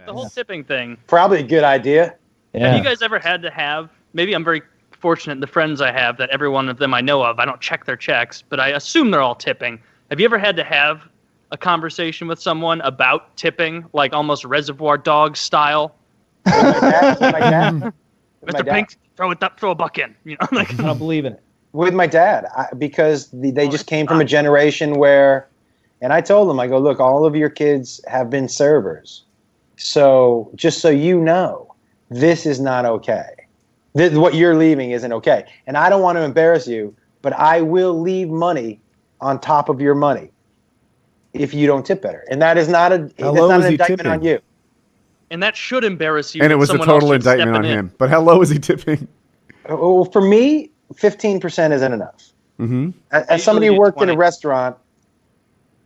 the whole tipping thing. Probably a good idea. Yeah. Have you guys ever had to have? Maybe I'm very fortunate in the friends I have that every one of them I know of. I don't check their checks, but I assume they're all tipping. Have you ever had to have a conversation with someone about tipping, like almost Reservoir Dogs style? With my dad. Mr. Pink, throw a buck in. You know, like, I don't believe in it. With my dad, because they just came from a generation where, and I told them, I go, look, all of your kids have been servers. So just so you know, this is not okay. What you're leaving isn't okay. And I don't want to embarrass you, but I will leave money on top of your money if you don't tip better. And that is not an indictment on you. And that should embarrass you. And it was a total indictment on him. But how low is he tipping? Oh, for me, 15% isn't enough. Mm-hmm. As somebody who worked in a restaurant,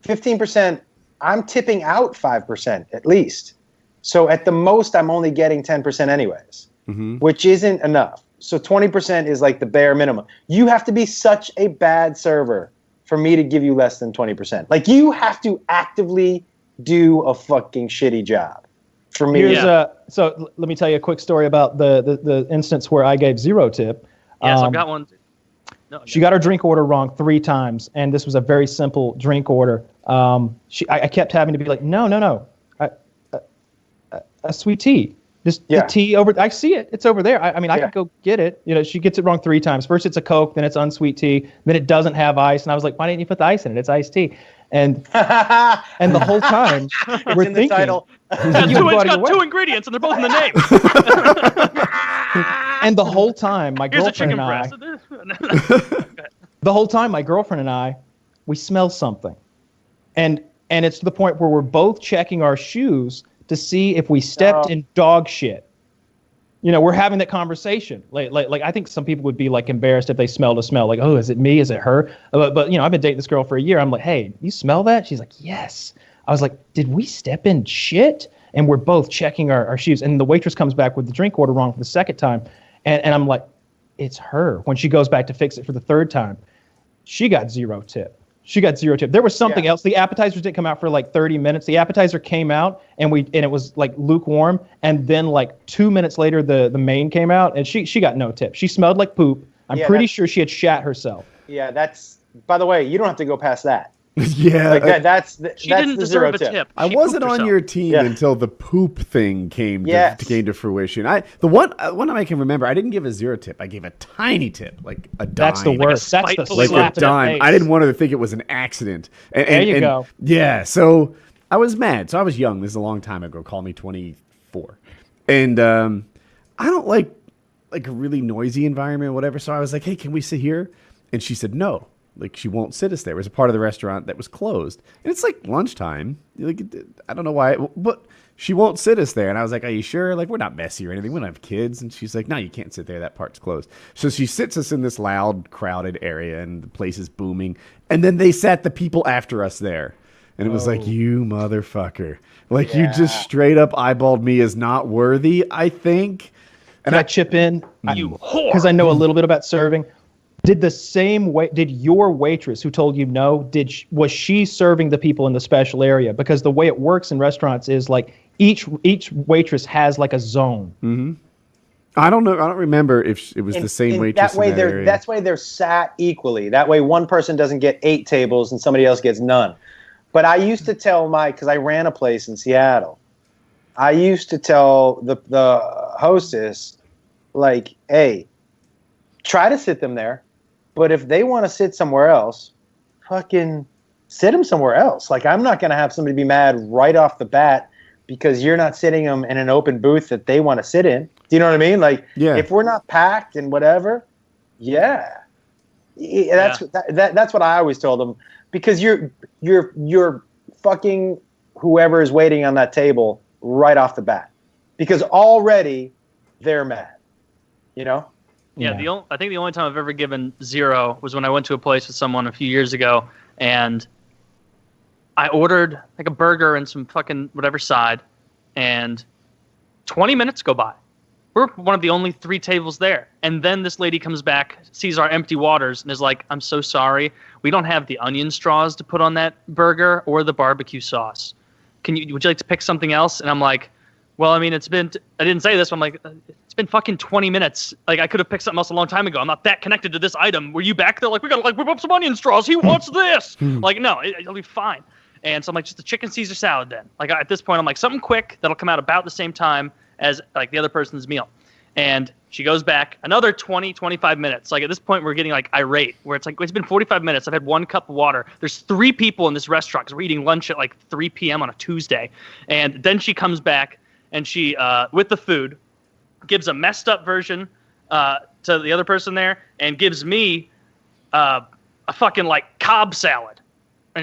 15%, I'm tipping out 5% at least. So at the most, I'm only getting 10% anyways, which isn't enough. So 20% is like the bare minimum. You have to be such a bad server for me to give you less than 20%. Like, you have to actively do a fucking shitty job for me. So let me tell you a quick story about the instance where I gave 0 tip. Yes, I've got one. She got her drink order wrong 3 times, and this was a very simple drink order. I kept having to be like, no, a sweet tea. Just the tea over. I see it. It's over there. I mean, I could go get it. You know, she gets it wrong 3 times. First, it's a Coke, then it's unsweet tea, then it doesn't have ice. And I was like, why didn't you put the ice in it? It's iced tea. And and the whole time we're thinking, it's got 2 ingredients, and they're both in the name. And the whole time, my girlfriend and I, we smell something, and it's to the point where we're both checking our shoes to see if we stepped in dog shit. You know, we're having that conversation. Like I think some people would be like embarrassed if they smelled a smell. Like, oh, is it me? Is it her? But you know, I've been dating this girl for a year. I'm like, hey, you smell that? She's like, yes. I was like, did we step in shit? And we're both checking our shoes. And the waitress comes back with the drink order wrong for the second time. And I'm like, it's her. When she goes back to fix it for the third time, she got 0 tip. There was something else. The appetizers didn't come out for like 30 minutes. The appetizer came out and it was like lukewarm. And then like 2 minutes later, the main came out and she got no tip. She smelled like poop. I'm pretty sure she had shat herself. Yeah, by the way, you don't have to go past that. Yeah, like that's she didn't the deserve 0 a tip. I wasn't on your team until the poop thing came to fruition. The one I can remember, I didn't give a 0 tip. I gave a tiny tip, like a dime. That's the worst. That's the like slap a dime. in the face. I didn't want her to think it was an accident. There you go. Yeah, so I was mad. So I was young. This is a long time ago. Call me 24, and I don't like a really noisy environment or whatever. So I was like, hey, can we sit here? And she said no. Like, she won't sit us there. It was a part of the restaurant that was closed. And it's like lunchtime. Like, I don't know why, but she won't sit us there. And I was like, are you sure? Like, we're not messy or anything. We don't have kids. And she's like, no, you can't sit there. That part's closed. So she sits us in this loud, crowded area, and the place is booming. And then they sat the people after us there. And it was like, you motherfucker. Like, you just straight up eyeballed me as not worthy, I think. And I chip in? You whore. Because I know a little bit about serving. Did your waitress who told you no, was she serving the people in the special area? Because the way it works in restaurants is like each waitress has like a zone. Mm-hmm. I don't know. I don't remember if it was the same waitress. That's why they're sat equally. That way one person doesn't get 8 tables and somebody else gets none. But I used to tell because I ran a place in Seattle, I used to tell the hostess, like, hey, try to sit them there. But if they want to sit somewhere else, fucking sit them somewhere else. Like, I'm not going to have somebody be mad right off the bat because you're not sitting them in an open booth that they want to sit in. Do you know what I mean? Like, if we're not packed and whatever, that's what I always told them. Because you're fucking whoever is waiting on that table right off the bat. Because already they're mad, you know? Yeah, I think the only time I've ever given 0 was when I went to a place with someone a few years ago, and I ordered like a burger and some fucking whatever side, and 20 minutes go by. We're one of the only 3 tables there, and then this lady comes back, sees our empty waters, and is like, "I'm so sorry, we don't have the onion straws to put on that burger or the barbecue sauce. Would you like to pick something else?" And I'm like, Well, I mean, I didn't say this, but I'm like, it's been fucking 20 minutes. Like, I could have picked something else a long time ago. I'm not that connected to this item. Were you back there? Like, we gotta like whip up some onion straws. He wants this. Like, no, it'll be fine. And so I'm like, just a chicken Caesar salad then. Like, at this point, I'm like, something quick that'll come out about the same time as like the other person's meal. And she goes back another 20, 25 minutes. Like, at this point, we're getting like irate, where it's like, it's been 45 minutes. I've had 1 cup of water. There's 3 people in this restaurant because we're eating lunch at like 3 p.m. on a Tuesday. And then she comes back and she, with the food, gives a messed up version to the other person there and gives me a fucking like Cobb salad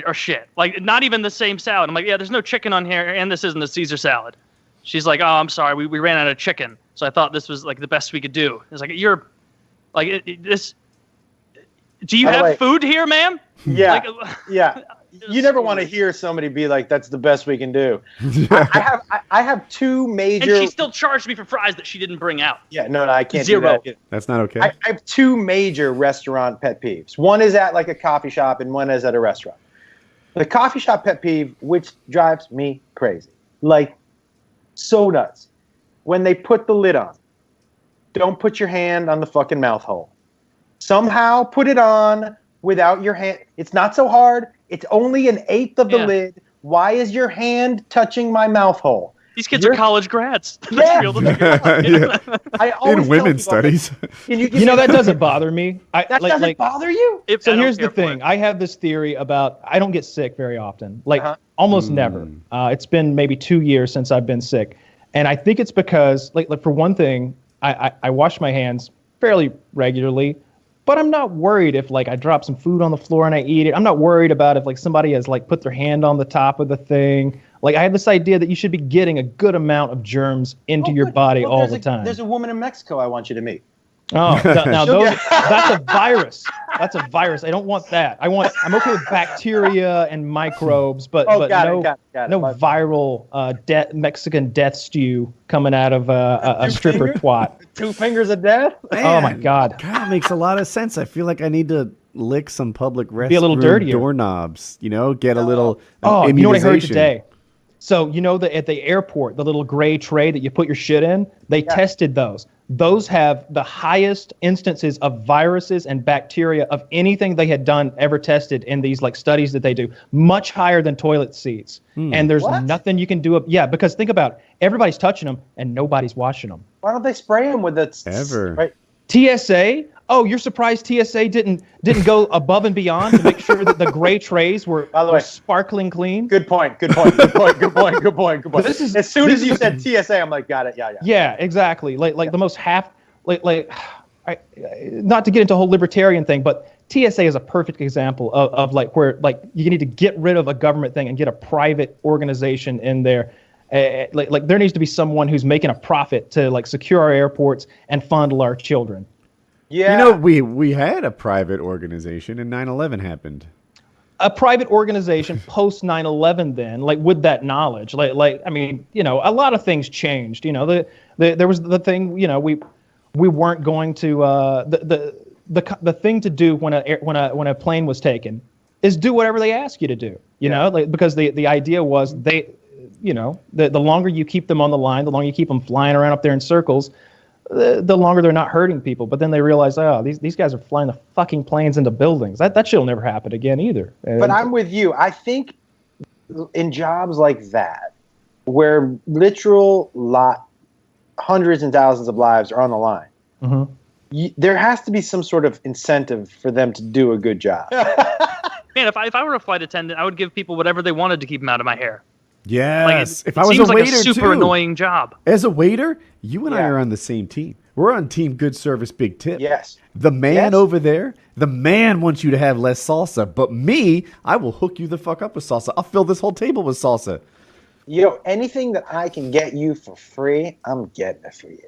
or shit. Like, not even the same salad. I'm like, yeah, there's no chicken on here and this isn't a Caesar salad. She's like, oh, I'm sorry, we ran out of chicken. So I thought this was like the best we could do. It's like, you're like this. Do you have food here, ma'am? Yeah, like, yeah. You never want to hear somebody be like, "That's the best we can do." I have 2 major. And she still charged me for fries that she didn't bring out. Yeah, no, I can't 0. do that. That's not okay. I have 2 major restaurant pet peeves. One is at like a coffee shop, and one is at a restaurant. The coffee shop pet peeve, which drives me crazy, like so nuts. When they put the lid on, don't put your hand on the fucking mouth hole. Somehow put it on without your hand. It's not so hard. It's only 1/8 of the lid. Why is your hand touching my mouth hole? These kids are college grads. Yeah. I always in women's studies. You know, that doesn't bother me. That doesn't bother you? So here's the thing. I have this theory about I don't get sick very often. Like, almost never. It's been maybe 2 years since I've been sick. And I think it's because, like for one thing, I wash my hands fairly regularly, but I'm not worried if like I drop some food on the floor and I eat it. I'm not worried about if like somebody has like put their hand on the top of the thing. Like, I have this idea that you should be getting a good amount of germs into your body all the time. There's a woman in Mexico I want you to meet. Oh, now that's a virus. That's a virus. I don't want that. I'm okay with bacteria and microbes, but no viral Mexican death stew coming out of a stripper twat. 2 fingers of death? Man, oh my God. That makes a lot of sense. I feel like I need to lick some public restroom be a little dirtier doorknobs, get a little you know what I heard today? So, that at the airport, the little gray tray that you put your shit in, they tested those. Those have the highest instances of viruses and bacteria of anything they had ever tested in these like studies that they do, much higher than toilet seats. And there's nothing you can do. Because think about it, everybody's touching them and nobody's washing them. Why don't they spray them with it? Ever. Right? TSA? Oh, you're surprised TSA didn't go above and beyond to make sure that the gray trays were sparkling clean? Good point. This is, as soon as you said TSA, I'm like, got it. Yeah. Yeah, exactly. Like the most not to get into a whole libertarian thing, but TSA is a perfect example of like where like you need to get rid of a government thing and get a private organization in there. Like there needs to be someone who's making a profit to like secure our airports and fondle our children. Yeah. We had a private organization and 9/11 happened. A private organization post 9/11 then, like with that knowledge, like I mean, a lot of things changed. There was the thing, we weren't going to the thing to do when a plane was taken is do whatever they ask you to do. Because the idea was the longer you keep them on the line, the longer you keep them flying around up there in circles, the longer they're not hurting people. But then they realize, these guys are flying the fucking planes into buildings. That shit'll never happen again either. But I'm with you. I think in jobs like that, where hundreds and thousands of lives are on the line, there has to be some sort of incentive for them to do a good job. Man, if I were a flight attendant, I would give people whatever they wanted to keep them out of my hair. Yes. If I was a waiter, a super annoying job. As a waiter, you and I are on the same team. We're on team good service, big tip. Yes. The man over there, the man wants you to have less salsa, but me, I will hook you the fuck up with salsa. I'll fill this whole table with salsa. Anything that I can get you for free, I'm getting it for you.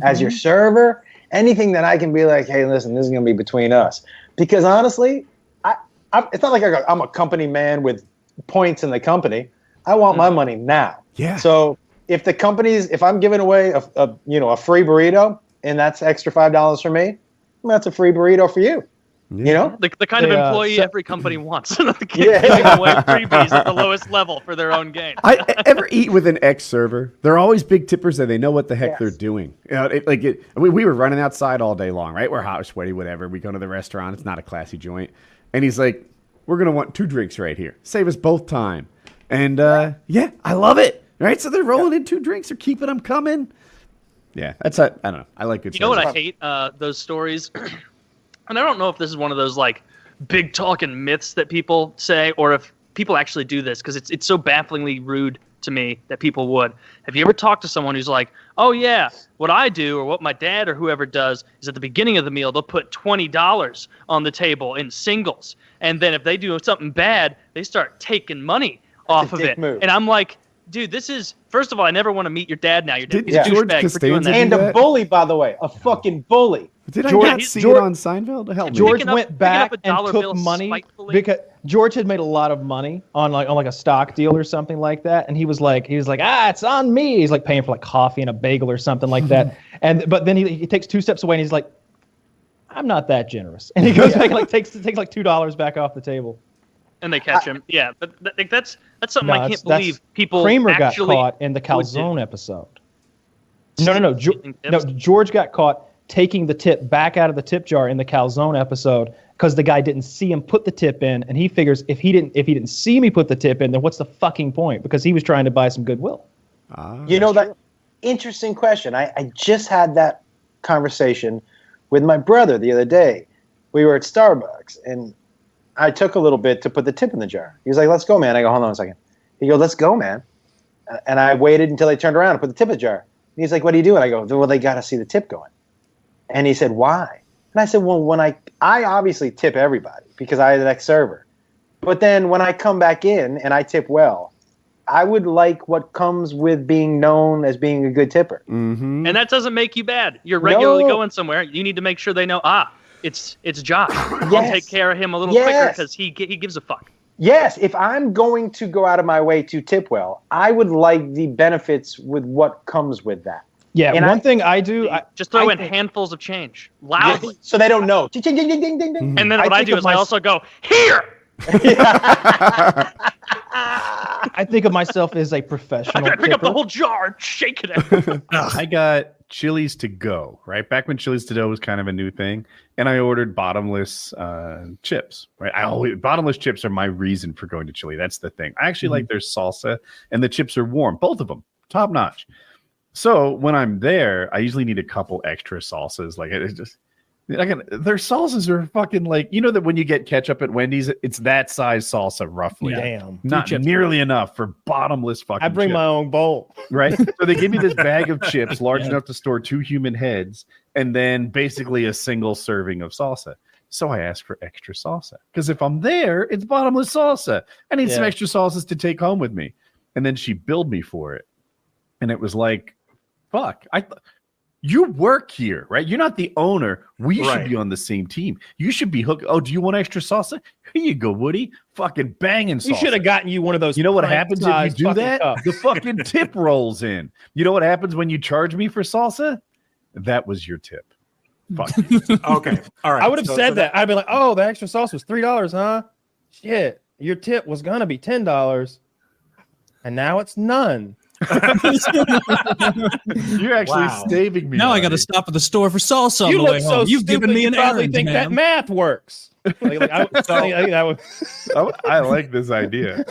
As your server, anything that I can be like, hey, listen, this is going to be between us. Because honestly, it's not like I'm a company man with points in the company. I want my money now. Yeah. So if I'm giving away a free burrito and that's extra $5 for me, that's a free burrito for you. You know? The kind of employee so- every company wants. Giving away freebies at the lowest level for their own gain. I ever eat with an ex-server? They're always big tippers and they know what the heck Yes. they're doing. You know, we were running outside all day long, right? We're hot, sweaty, whatever. We go to the restaurant. It's not a classy joint. And he's like, we're going to want 2 drinks right here. Save us both time. And yeah, I love it. Right? So they're rolling in 2 drinks. They're keeping them coming. Yeah, that's I don't know. I like good. You know what I hate? Those stories. And I don't know if this is one of those like big talking myths that people say, or if people actually do this, because it's so bafflingly rude to me that people would. Have you ever talked to someone who's like, oh yeah, what I do or what my dad or whoever does is at the beginning of the meal, they'll put $20 on the table in singles. And then if they do something bad, they start taking money off of it. Move. And I'm like, dude, this is, first of all, I never want to meet your dad now. Your dad's Did a George douchebag for doing Costanza that. And that? a bully, by the way. A fucking bully. Did I George- not see George- it on Seinfeld? Help me. George Picking up- went picking back up a and dollar took bill money spitefully. because George had made a lot of money on like a stock deal or something like that, and he was like, it's on me. He's like paying for like coffee and a bagel or something like that, but then he takes 2 steps away and he's like, I'm not that generous, and he goes back and like takes like $2 back off the table. And they catch him. Yeah, but that's something No, I can't that's believe people Kramer actually got caught in the would calzone episode. No. Stealing tips? George got caught taking the tip back out of the tip jar in the calzone episode because the guy didn't see him put the tip in, and he figures if he didn't see me put the tip in, then what's the fucking point? Because he was trying to buy some goodwill. You know, that interesting question. I just had that conversation with my brother the other day. We were at Starbucks, and I took a little bit to put the tip in the jar. He was like, let's go, man. I go, hold on a second. He goes, let's go, man. And I waited until they turned around and put the tip in the jar. And he's like, what are you doing? I go, well, they got to see the tip going. And he said, why? And I said, well, when I obviously tip everybody because I had an ex-server. But then when I come back in and I tip well, I would like what comes with being known as being a good tipper. Mm-hmm. And that doesn't make you bad. You're regularly No. going somewhere. You need to make sure they know, it's Josh. I'll Yes. take care of him a little quicker Yes. because he gives a fuck. Yes, if I'm going to go out of my way to tip well, I would like the benefits with what comes with that. Yeah, And one thing I do, Just throw I in think- handfuls of change loudly. So they don't know. Ding, ding, ding, ding, ding, ding. And then what I think do of is I my- also go, here! I think of myself as a professional I pick up the tipper. whole jar and shake it out. I got Chili's to go, right? Back when Chili's to go was kind of a new thing. And I ordered bottomless chips, right? Bottomless chips are my reason for going to Chili. That's the thing. I actually like their salsa, and the chips are warm. Both of them, top notch. So when I'm there, I usually need a couple extra salsas. Like it's just, their salsas are fucking like, you know that when you get ketchup at Wendy's, it's that size salsa roughly. Damn. Not nearly enough for bottomless fucking I bring chips. my own bowl. Right? So they give me this bag of chips large enough to store 2 human heads and then basically a single serving of salsa. So I asked for extra salsa because if I'm there, it's bottomless salsa. I need some extra salsas to take home with me. And then she billed me for it. And it was like, fuck. You work here, right? You're not the owner. We should be on the same team. You should be hooked. Oh, do you want extra salsa? Here you go, Woody. Fucking banging salsa. You should have gotten you one of those. You know what happens if you pint-sized do fucking that? cups. The fucking tip rolls in. You know what happens when you charge me for salsa? That was your tip. Fuck. Okay. All right. I would have said that. I'd be like, oh, the extra sauce was $3, huh? Shit. Your tip was going to be $10. And now it's none. You're actually saving me. Now I got to buddy. stop at the store for salsa on You the look way so home. You've stupid, given me you an probably errand, think man. that math works. I like this idea.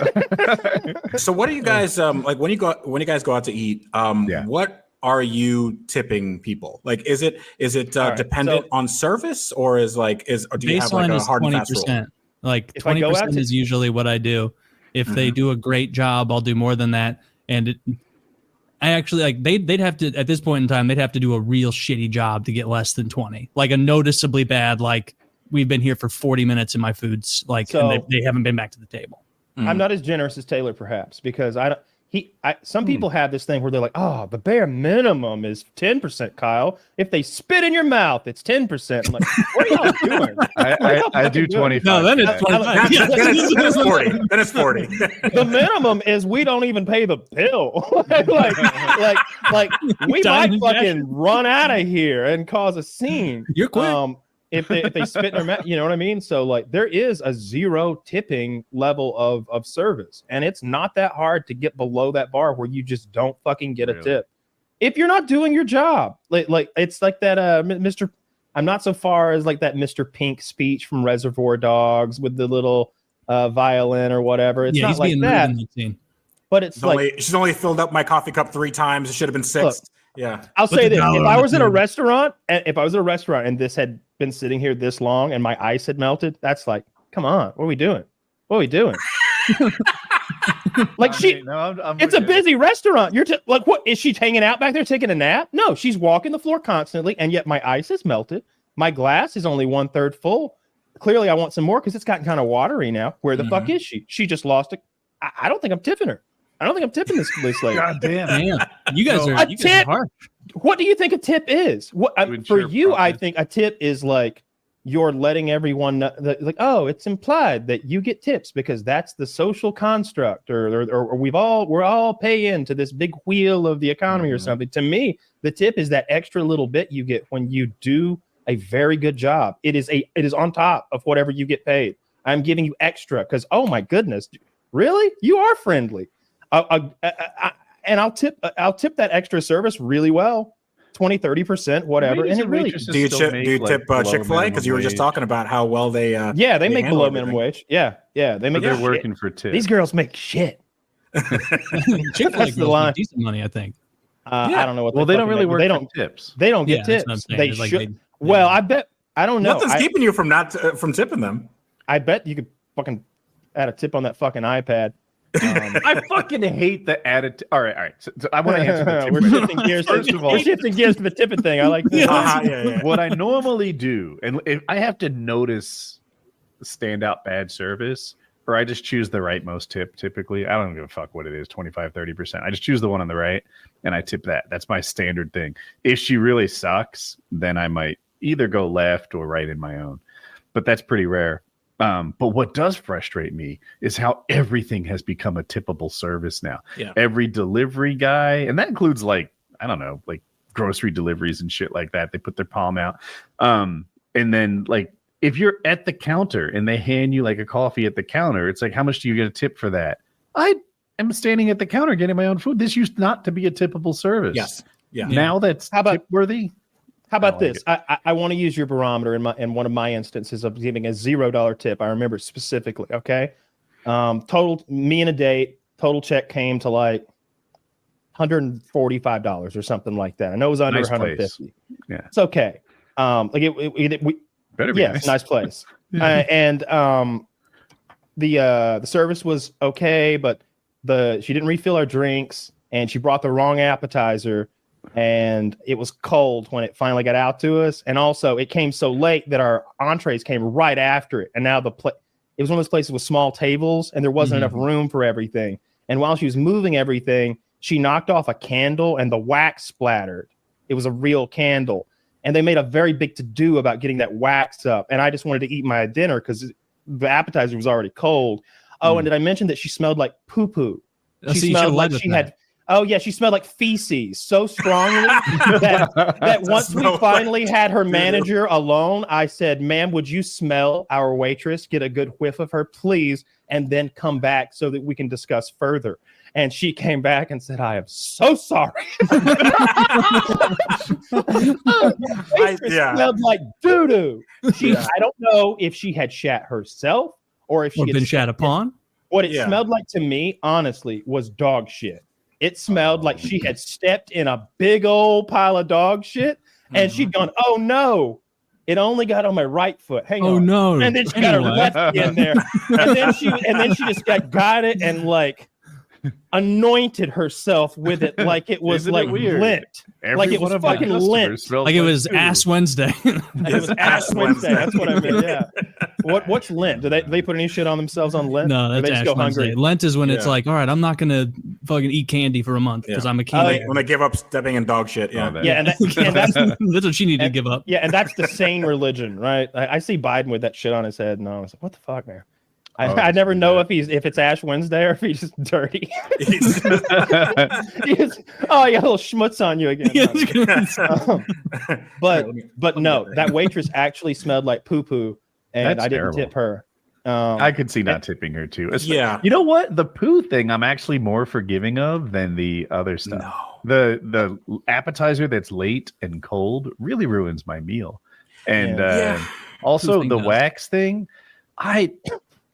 So what do you guys like when you guys go out to eat? What are you tipping people? Like, is it right, dependent so- on service, or is do you have like Baseline a is hard and fast rule? 20%. Like If I go out 20% to- is usually what I do. If they do a great job, I'll do more than that. And I actually like they'd have to at this point in time they'd have to do a real shitty job to get less than 20. Like a noticeably bad. Like we've been here for 40 minutes and my food's like So- and they haven't been back to the table. I'm not as generous as Taylor, perhaps, because some people have this thing where they're like, oh, the bare minimum is 10%, Kyle. If they spit in your mouth, it's 10%. I'm like, what are y'all doing? I do 25. No, then it's 25. Yeah. Then it's 40. Then it's 40. The minimum is we don't even pay the bill. like we Time might and fucking run out of here and cause a scene. You're quick. if they spit in their mouth, you know what I mean? So like there is a 0 tipping level of service, and it's not that hard to get below that bar where you just don't fucking get a tip if you're not doing your job. Like it's like that Mr. I'm not so far as like that Mr. Pink speech from Reservoir Dogs with the little violin or whatever. It's not like that. But it's she's only filled up my coffee cup 3 times. It should have been 6. Look, yeah. I'll say this: if I was in a restaurant, and this had been sitting here this long, and my ice had melted, that's like, come on, what are we doing? What are we doing? Like it's a busy restaurant. Like, what is she hanging out back there taking a nap? No, she's walking the floor constantly, and yet my ice is melted. My glass is only 1/3 full. Clearly, I want some more because it's gotten kind of watery now. Where the fuck is she? She just lost it. I don't think I'm tipping her. I don't think I'm tipping this lady. God damn. You guys are harsh. What do you think a tip is? For you, I think a tip is like you're letting everyone know that, like, oh, it's implied that you get tips because that's the social construct, or we're all pay into this big wheel of the economy or something. To me, the tip is that extra little bit you get when you do a very good job. It is on top of whatever you get paid. I'm giving you extra because, oh my goodness, really? You are friendly. And I'll tip that extra service really well, 20-30%, whatever. And it really do you tip Chick-fil-A because you were just talking about how well they they make below minimum wage. Yeah, they make. They're working for tips. These girls make shit. Chick-fil-A girls make decent money, I think. I don't know what. Well, they don't really work. They don't tips. They don't get tips. They should. Well, I bet. I don't know. Nothing's keeping you from from tipping them. I bet you could fucking add a tip on that fucking iPad. I fucking hate the attitude. All right. So I want to answer the tip. We're shifting gears. First of all, we're shifting gears to the tipping thing. I like this. What I normally do, and if I have to notice standout bad service, or I just choose the rightmost tip. Typically, I don't give a fuck what it is, 25-30%. I just choose the one on the right, and I tip that. That's my standard thing. If she really sucks, then I might either go left or right in my own. But that's pretty rare. But what does frustrate me is how everything has become a tippable service now. Yeah. Every delivery guy, and that includes like, I don't know, like grocery deliveries and shit like that. They put their palm out. And then like, if you're at the counter and they hand you like a coffee at the counter, it's like, how much do you get a tip for that? I am standing at the counter getting my own food. This used not to be a tippable service. Yes. Yeah. Now that's tip worthy. How about this? I want to use your barometer in one of my instances of giving a $0 tip. I remember specifically. Okay, total me and a date. Total check came to like $145 or something like that. I know it was under $150. Yeah, it's okay. We better be nice place. And the service was okay, but she didn't refill our drinks, and she brought the wrong appetizer. And it was cold when it finally got out to us, and also it came so late that our entrees came right after it. And now it was one of those places with small tables, and there wasn't enough room for everything. And while she was moving everything, she knocked off a candle, and the wax splattered. It was a real candle, and they made a very big to-do about getting that wax up. And I just wanted to eat my dinner because the appetizer was already cold. Oh, and did I mention that she smelled like poo-poo? She smelled like she had. Oh, yeah, she smelled like feces so strongly that once we finally had her manager alone, I said, ma'am, would you smell our waitress, get a good whiff of her, please, and then come back so that we can discuss further. And she came back and said, I am so sorry. Smelled like doo-doo. I don't know if she had shat herself or if she had been shat upon. What it smelled like to me, honestly, was dog shit. It smelled like she had stepped in a big old pile of dog shit, and she'd gone, oh no, it only got on my right foot. Hang on. Oh no. And then she got her left in there. And then she just got it and like anointed herself with it like it was like lint. Like it was fucking lint. Like it was Ass Wednesday. It was Ass Wednesday. That's what I meant. Yeah. What's lint? Do they put any shit on themselves on lint? No, that's Ash Wednesday. Lent is when it's like, all right, I'm not gonna fucking eat candy for a month because I'm a candy. When they give up stepping in dog shit. Yeah. And that's that's what she needed to give up. Yeah, and that's the sane religion, right? I see Biden with that shit on his head, and I was like, what the fuck, man? I never know if it's Ash Wednesday or if he's just dirty. He got a little schmutz on you again. But no, that waitress actually smelled like poo poo, and I didn't tip her. I could see not tipping her too. Yeah. You know what? The poo thing I'm actually more forgiving of than the other stuff. No. The appetizer that's late and cold really ruins my meal. And also the wax thing,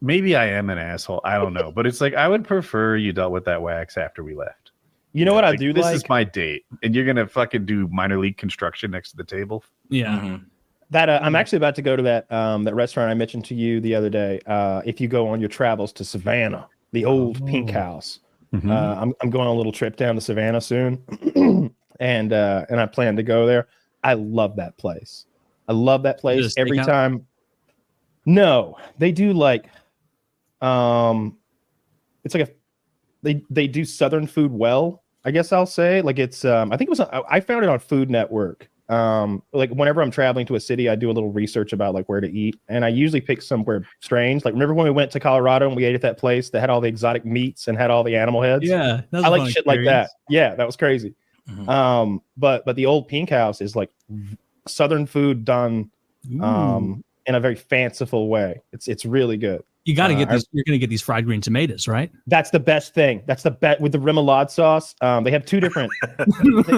maybe I am an asshole. I don't know. But it's like I would prefer you dealt with that wax after we left. You know what I do? This is my date, and you're gonna fucking do minor league construction next to the table. Yeah. Mm-hmm. That I'm actually about to go to that restaurant I mentioned to you the other day. If you go on your travels to Savannah, the old Pink House, I'm going on a little trip down to Savannah soon, and I plan to go there. I love that place. I love that place every time. No, they do like, it's like they do Southern food well. I guess I'll say like it's. I think it was. I found it on Food Network. Like whenever I'm traveling to a city, I do a little research about like where to eat, and I usually pick somewhere strange. Like remember when we went to Colorado and we ate at that place that had all the exotic meats and had all the animal heads? Yeah, I like shit like that. Yeah, that was crazy. But the old Pink House is like Southern food done in a very fanciful way. It's really good. You got to get these. You're going to get these fried green tomatoes, right? That's the best thing. That's the bet with the remoulade sauce. They have two different.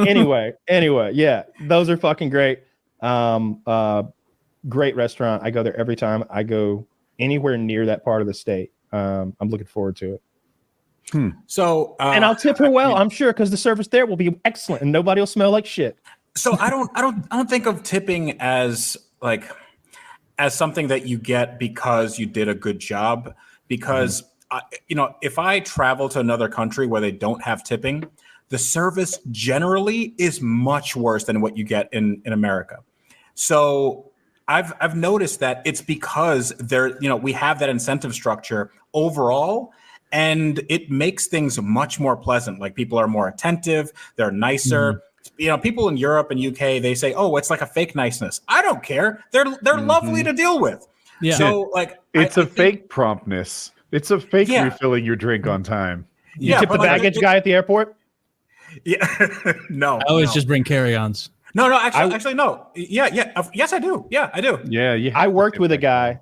anyway, yeah, those are fucking great. Great restaurant. I go there every time I go anywhere near that part of the state. I'm looking forward to it. So, and I'll tip her well, I'm sure, because the service there will be excellent and nobody will smell like shit. So I don't think of tipping as like as something that you get because you did a good job. Because if I travel to another country where they don't have tipping, the service generally is much worse than what you get in America. So I've noticed that it's because we have that incentive structure overall, and it makes things much more pleasant. Like people are more attentive, they're nicer. People in Europe and UK, they say, "Oh, it's like a fake niceness." I don't care. They're lovely to deal with. Yeah. So like, it's a fake promptness. It's a fake refilling your drink on time. You tip the baggage guy at the airport? Yeah. No. I always just bring carry-ons. No. Actually, no. Yeah. Yes, I do. Yeah, I do. Yeah. I worked with a guy.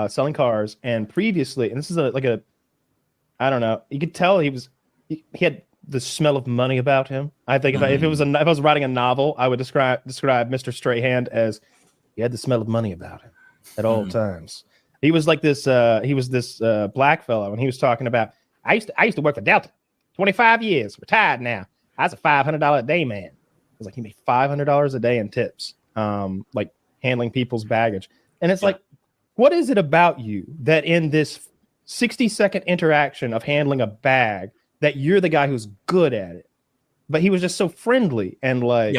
Selling cars, and previously, and this is I don't know. You could tell he had the smell of money about him. I think if I was writing a novel, I would describe Mr. Strahan as he had the smell of money about him at all times. He was like this. He was this black fellow, and he was talking about. I used to work for Delta, 25 years, retired now. I was a $500 a day man. I was like, he made $500 a day in tips, like handling people's baggage. And it's like, what is it about you that in this 60-second interaction of handling a bag that you're the guy who's good at it? But he was just so friendly and like,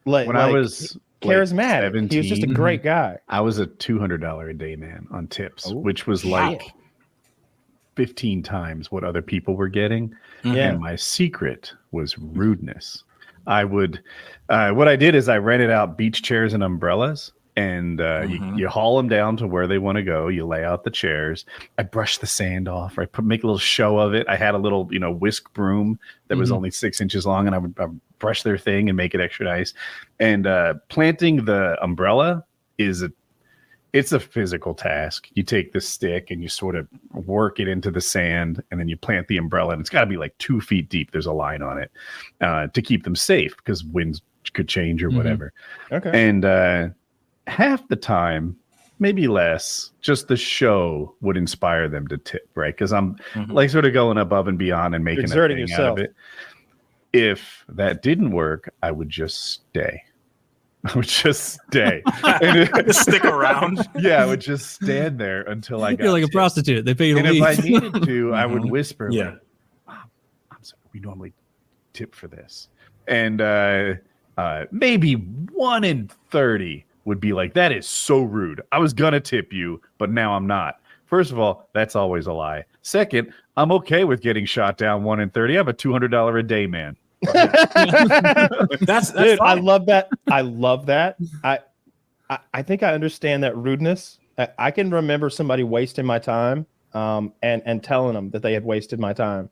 when I was charismatic. 17, he was just a great guy. I was a $200 a day man on tips, which was like 15 times what other people were getting. And my secret was rudeness. I would, what I did is I rented out beach chairs and umbrellas. And you haul them down to where they want to go. You lay out the chairs. I brush the sand off. I make a little show of it. I had a little, whisk broom that was only 6 inches long, and I would brush their thing and make it extra nice. And planting the umbrella it's a physical task. You take the stick and you sort of work it into the sand, and then you plant the umbrella. And it's got to be like 2 feet deep. There's a line on it to keep them safe because winds could change or whatever. Okay. And half the time, maybe less, just the show would inspire them to tip, right? Because I'm like sort of going above and beyond and making a thing out of it. If that didn't work, I would just stay. Just stick around. Yeah, I would just stand there until I got You're like a prostitute. They pay you to leave. If I needed to, I would whisper, "Yeah, I'm sorry, we normally tip for this." And maybe 1 in 30 would be like, "That is so rude. I was gonna tip you, but now I'm not." First of all, that's always a lie. Second, I'm okay with getting shot down 1 in 30. I'm a $200 a day man. That's dude, fine. I love that. I think I understand that rudeness. I can remember somebody wasting my time, and telling them that they had wasted my time.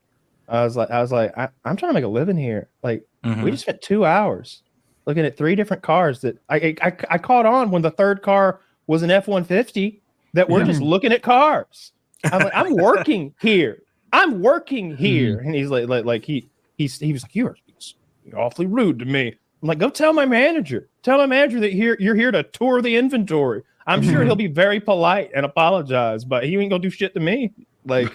I was like, I'm trying to make a living here. Like, we just spent 2 hours looking at 3 different cars that I caught on when the third car was an F-150 that we're just looking at cars. I'm like, I'm working here. I'm working here. And he's like he was like, you're awfully rude to me. I'm like, go tell my manager. Tell my manager that you're here to tour the inventory. I'm sure he'll be very polite and apologize, but he ain't gonna do shit to me. Like,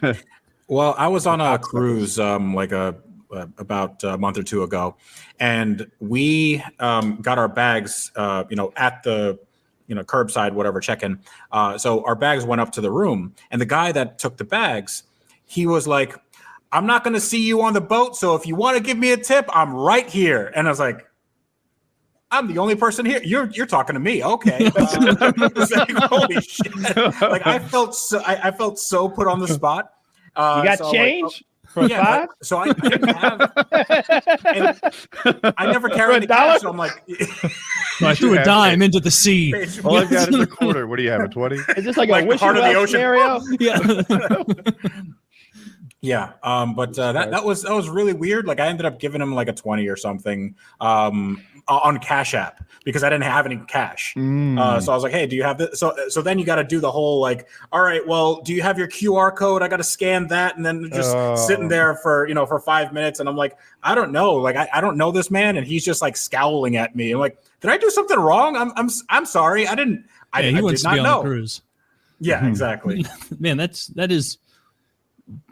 well, I was on a cruise about a month or two ago, and we got our bags, at the curbside, whatever, check-in. So our bags went up to the room, and the guy that took the bags, he was like, I'm not going to see you on the boat, so if you want to give me a tip, I'm right here. And I was like, I'm the only person here. You're talking to me. Okay. Like, holy shit. Like, I felt so put on the spot. You got so change? From $5? So I didn't have. I never carried any cash. So I'm like, I threw a dime into the sea. All I've got is a quarter. What do you have? A 20? Is this like a wish heart of the ocean scenario? Yeah. But that was really weird. Like, I ended up giving him like a 20 or something on Cash App because I didn't have any cash. So I was like, hey, do you have this? So then you got to do the whole like, all right, well, do you have your QR code? I got to scan that. And then just sitting there for 5 minutes. And I'm like, I don't know. Like, I don't know this man. And he's just like scowling at me. I'm like, did I do something wrong? I'm sorry. I didn't. I he wants did to be not on know. the cruise. Yeah, exactly. Man, that is.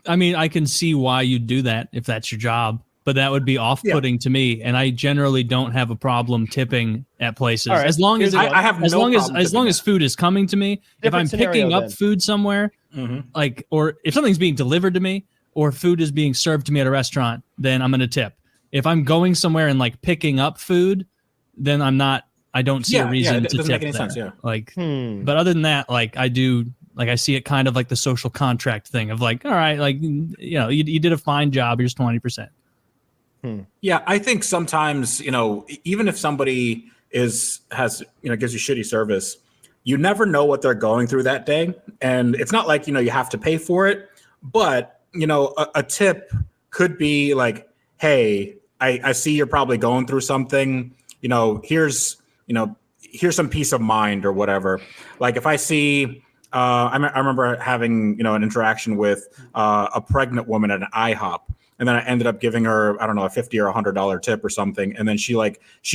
I mean, I can see why you'd do that if that's your job, but that would be off-putting to me. And I generally don't have a problem tipping at places right. as long as I have as no long as problem as long as food is coming to me. If I'm picking up food somewhere, like, or if something's being delivered to me, or food is being served to me at a restaurant, then I'm gonna tip. If I'm going somewhere and like picking up food, then I'm not. I don't see a reason to tip make any there. sense, yeah. Like, but other than that, like I do. Like, I see it kind of like the social contract thing of like, all right, like, you did a fine job. Here's 20%. Yeah, I think sometimes, even if somebody has gives you shitty service, you never know what they're going through that day. And it's not like, you have to pay for it. But, a tip could be like, hey, I see you're probably going through something. Here's some peace of mind or whatever. Like, if I see... I remember having, an interaction with a pregnant woman at an IHOP, and then I ended up giving her, I don't know, a $50 or $100 tip or something. And then she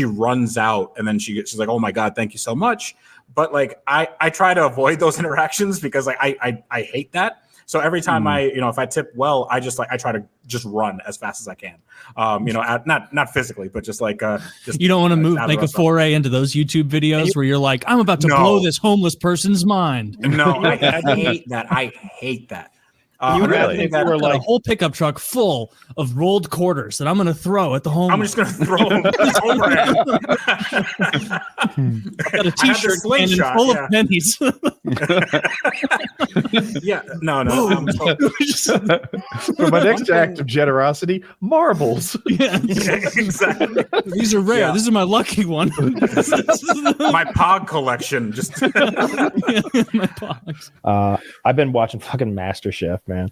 runs out, and then she's like, oh my God, thank you so much. But like, I try to avoid those interactions because like, I hate that. So every time if I tip well, I try to just run as fast as I can. Not physically, but just like, just you don't want to make a foray into those YouTube videos where you're like, I'm about to blow this homeless person's mind. No, I hate that. I hate that. You really? That were like a whole pickup truck full of rolled quarters that I'm going to throw at the homeless. I'm just going to throw them over. I've got a T-shirt cannon full of pennies. Yeah, no. For my next act of generosity, marbles. Yeah, exactly. These are rare. Yeah. This is my lucky one. My Pog collection. Just my Pogs. I've been watching fucking MasterChef, man.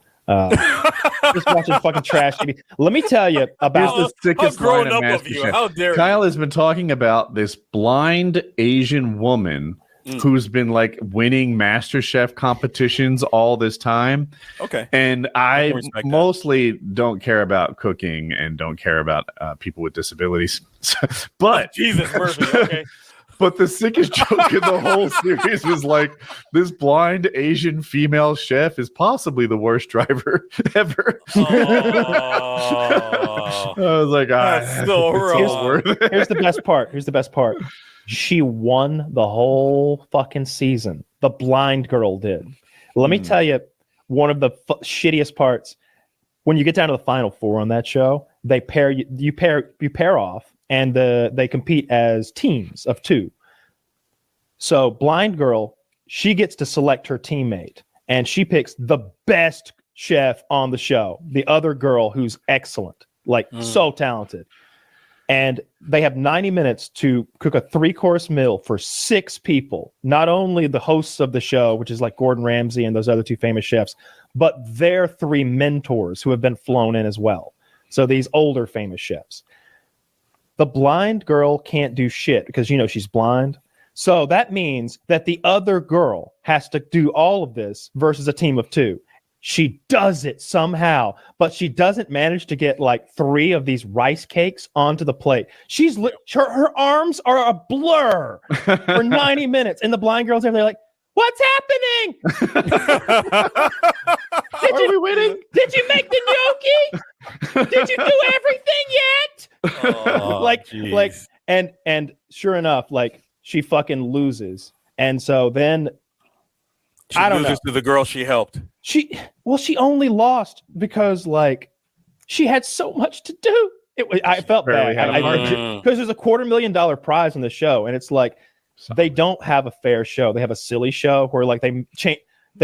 Just watching fucking trash TV. Let me tell you about the sickest line of MasterChef. How dare Kyle has been talking about this blind Asian woman who's been like winning MasterChef competitions all this time. Okay. And I mostly don't care about cooking and don't care about people with disabilities. But Jesus mercy, okay. But the sickest joke in the whole series was like, this blind Asian female chef is possibly the worst driver ever. I was like, that's so wrong. Here's the best part. She won the whole fucking season. The blind girl did. Let me tell you, one of the shittiest parts, when you get down to the final four on that show, they pair you pair off, and they compete as teams of 2. So blind girl, she gets to select her teammate, and she picks the best chef on the show. The other girl who's excellent, like so talented. And they have 90 minutes to cook a 3-course meal for 6 people. Not only the hosts of the show, which is like Gordon Ramsay and those other 2 famous chefs, but their 3 mentors who have been flown in as well. So these older famous chefs. The blind girl can't do shit because, she's blind. So that means that the other girl has to do all of this versus a team of 2. She does it somehow, but she doesn't manage to get like 3 of these rice cakes onto the plate. Her arms are a blur for 90 minutes. And the blind girl's there, they're like, what's happening? Are we winning? Did you make the gnocchi? Did you do everything yet? And sure enough, like she fucking loses. And so then I don't know. To the girl she helped. She only lost because like she had so much to do. I felt bad because there's a $250,000 prize on the show, and it's like they don't have a fair show. They have a silly show where like they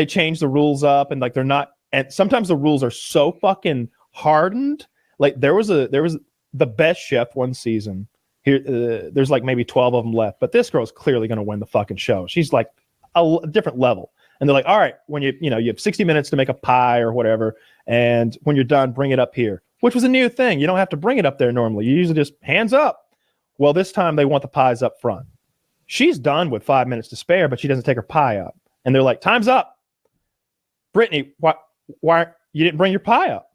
change the rules up, and like they're not. And sometimes the rules are so fucking hardened. Like there was the best chef one season. Here, there's like maybe 12 of them left, but this girl's clearly going to win the fucking show. She's like a different level. And they're like, all right, when you have 60 minutes to make a pie or whatever, and when you're done, bring it up here, which was a new thing. You don't have to bring it up there normally. You usually just hands up. Well, this time they want the pies up front. She's done with 5 minutes to spare, but she doesn't take her pie up. And they're like, time's up. Brittany, why you didn't bring your pie up?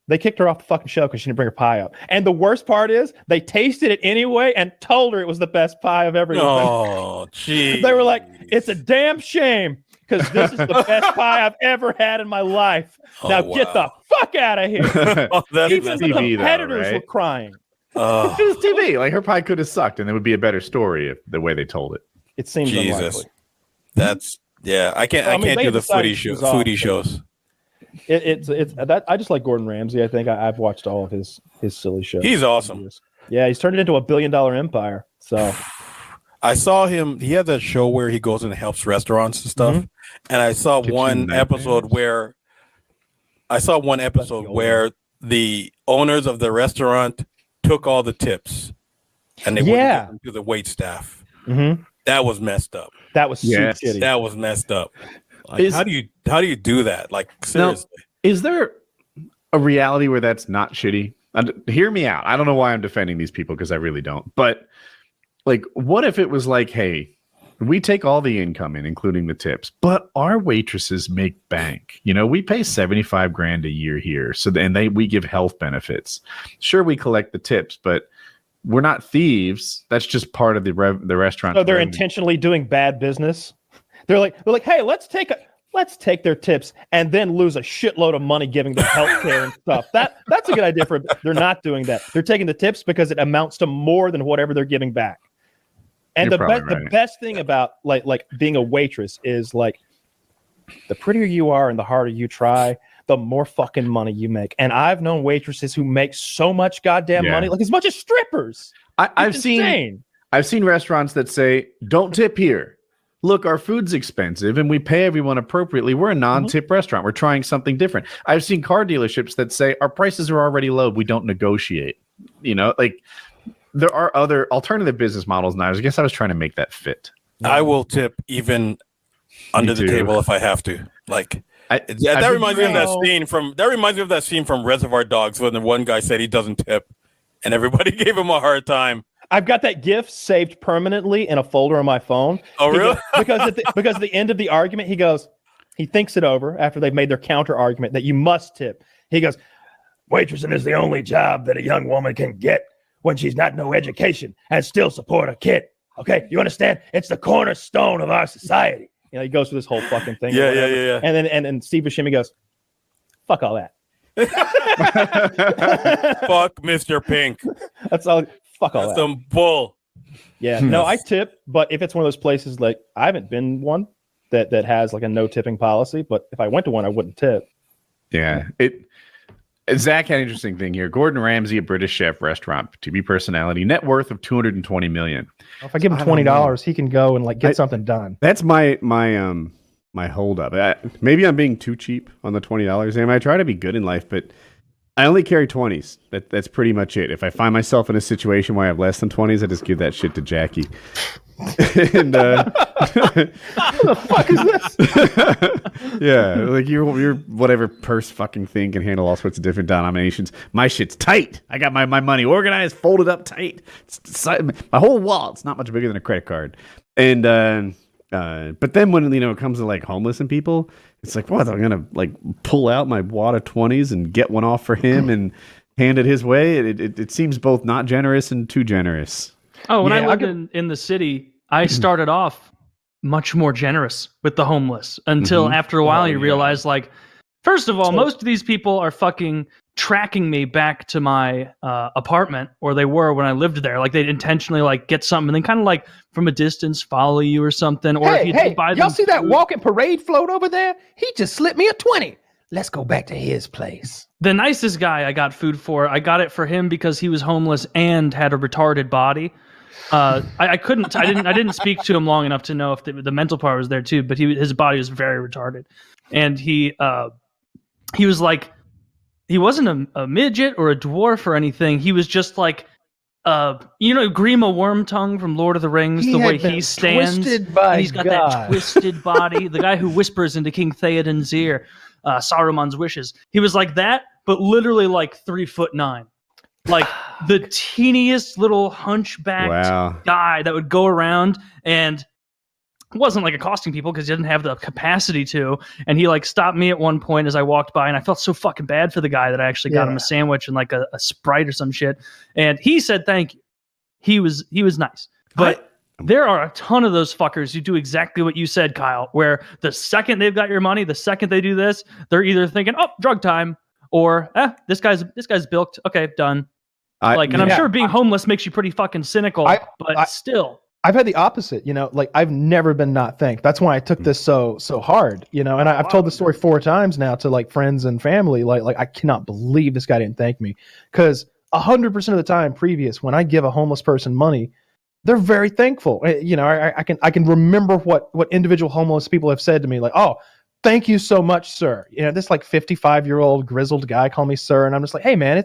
They kicked her off the fucking show because she didn't bring her pie up. And the worst part is they tasted it anyway and told her it was the best pie of ever eaten. Oh, geez. They were like, it's a damn shame because this is the best pie I've ever had in my life. Now get the fuck out of here. Even the competitors were crying. It was TV. Like her pie could have sucked, and it would be a better story if the way they told it. It seems unlikely. That's I can't do the foodie shows. It's that I just like Gordon Ramsay. I think I've watched all of his silly shows. He's awesome. Yeah, he's turned it into $1 billion empire. So I saw him. He has that show where he goes and helps restaurants and stuff. And I saw one episode where the owners of the restaurant took all the tips and they wouldn't give them to the wait staff. That was messed up. That was shitty. That was messed up. Like, how do you do that? Like, seriously. Now, is there a reality where that's not shitty? Hear me out. I don't know why I'm defending these people because I really don't. But like, what if it was like, hey, we take all the income in, including the tips, but our waitresses make bank. We pay $75,000 a year here, so we give health benefits. Sure, we collect the tips, but we're not thieves. That's just part of the restaurant. So they're intentionally doing bad business. They're like, hey, let's take their tips and then lose a shitload of money giving them healthcare and stuff. That's a good idea they're not doing that. They're taking the tips because it amounts to more than whatever they're giving back. And the best thing about like being a waitress is like the prettier you are and the harder you try, the more fucking money you make. And I've known waitresses who make so much goddamn money, like as much as strippers. I've seen restaurants that say, don't tip here. Look, our food's expensive and we pay everyone appropriately. We're a non-tip restaurant. We're trying something different. I've seen car dealerships that say our prices are already low. We don't negotiate. Like there are other alternative business models now. I guess I was trying to make that fit. I will tip even under the table if I have to. Like that reminds me of that scene from Reservoir Dogs when the one guy said he doesn't tip and everybody gave him a hard time. I've got that GIF saved permanently in a folder on my phone. Oh, really? Because at the end of the argument, he thinks it over after they've made their counter argument that you must tip. He goes, waitressing is the only job that a young woman can get when she's not no education and still support a kid. Okay, you understand? It's the cornerstone of our society. He goes through this whole fucking thing. Yeah. And then Steve Buscemi goes, fuck all that. Fuck Mr. Pink. That's all. Fuck all that. Some bull. Yeah. No, I tip, but if it's one of those places like I haven't been one that has like a no tipping policy, but if I went to one, I wouldn't tip. Yeah. Zach had an interesting thing here. Gordon Ramsay, a British chef, restaurant, TV personality, net worth of $220 million. If I give him $20, he can go and like get something done. That's my holdup. Maybe I'm being too cheap on the $20. I try to be good in life, but I only carry 20s. That's pretty much it. If I find myself in a situation where I have less than 20s, I just give that shit to Jackie. And What the fuck is this? yeah, like your whatever purse fucking thing can handle all sorts of different denominations. My shit's tight. I got my money organized, folded up tight. My whole wallet's not much bigger than a credit card. And but then when it comes to like homeless and people, it's like, what? I'm gonna like pull out my wad of 20s and get one off for him and hand it his way. It seems both not generous and too generous. Oh, when I lived in the city, I started off much more generous with the homeless until after a while you realize, like, first of all, most of these people are fucking tracking me back to my apartment, or they were when I lived there. Like, they'd intentionally like get something and then kind of like from a distance follow you or something. Or if you did buy them y'all see that walking parade float over there? He just slipped me a 20. Let's go back to his place. The nicest guy I got food for, I got it for him because he was homeless and had a retarded body. I didn't speak to him long enough to know if the mental part was there too, but his body was very retarded. And he was like, he wasn't a midget or a dwarf or anything. He was just like, Grima Wormtongue from Lord of the Rings, the way he stands. And he's got that twisted body. The guy who whispers into King Theoden's ear, Saruman's wishes. He was like that, but literally like 3'9". Like the teeniest little hunchbacked guy that would go around and wasn't like accosting people because he didn't have the capacity to. And he like stopped me at one point as I walked by, and I felt so fucking bad for the guy that I actually got him a sandwich and like a Sprite or some shit. And he said thank you. He was nice. But there are a ton of those fuckers who do exactly what you said, Kyle, where the second they've got your money, the second they do this, they're either thinking, oh, drug time, or this guy's bilked. Okay, done. I'm sure being homeless makes you pretty fucking cynical, but still. I've had the opposite, like I've never been not thanked. That's why I took this so hard, and I've told the story 4 times now to like friends and family. Like I cannot believe this guy didn't thank me, because 100% of the time previous, when I give a homeless person money, they're very thankful. I can remember what individual homeless people have said to me, like, oh, thank you so much, sir. This like 55-year-old grizzled guy called me sir, and I'm just like, hey man,